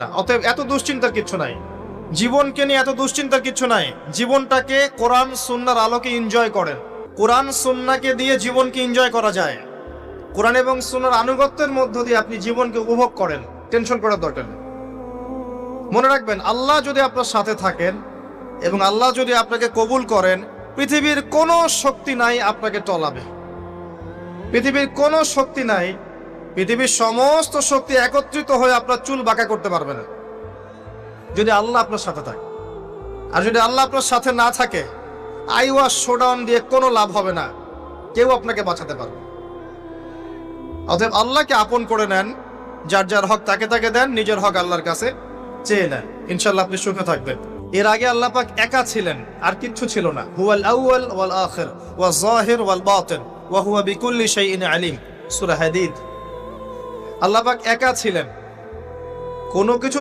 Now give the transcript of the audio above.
অতএব এত দুশ্চিন্তার কিছু নাই, জীবনকে নিয়ে এত দুশ্চিন্তার কিছু নাই। জীবনটাকে কোরআন সুন্নাহর আলোকে এনজয় করেন। কোরআন সুন্নাহকে দিয়ে জীবনকে এনজয় করা যায়। কোরআন এবং সুন্নাহর আনুগত্যের মধ্য দিয়ে আপনি জীবনকে উপভোগ করেন, টেনশন করার দরকার নেই। মনে রাখবেন, আল্লাহ যদি আপনার সাথে থাকেন এবং আল্লাহ যদি আপনাকে কবুল করেন, পৃথিবীর কোনো শক্তি নাই আপনাকে টলাবে। পৃথিবীর কোনো শক্তি নাই, পৃথিবীর সমস্ত শক্তি একত্রিত হয়ে আপনার চুল বাঁকা করতে পারবে না, যদি আল্লাহ আপনার সাথে থাকে। আর যদি আল্লাহ আপনার সাথে না থাকে, আইওয়াস শোডাউন দিয়ে কোনো লাভ হবে না, কেউ আপনাকে বাঁচাতে পারবে না। অতএব আল্লাহকে আপন করে নেন, যার যার হক তাকে তাকে দেন, নিজের হক আল্লাহর কাছে চেয়ে নেন, ইনশাআল্লাহ আপনি সুখে থাকবেন। এর আগে আল্লাহ পাক একা ছিলেন, আর কিচ্ছু ছিল না। হুয়াল আউয়াল ওয়াল আখির ওয়াজ যাহির ওয়াল বাতিন ওয়া হুয়া বিকুল্লি শাইইন আলিম, সূরা হাদীদ। আল্লাহ পাক একা ছিলেন, কোনো কিছু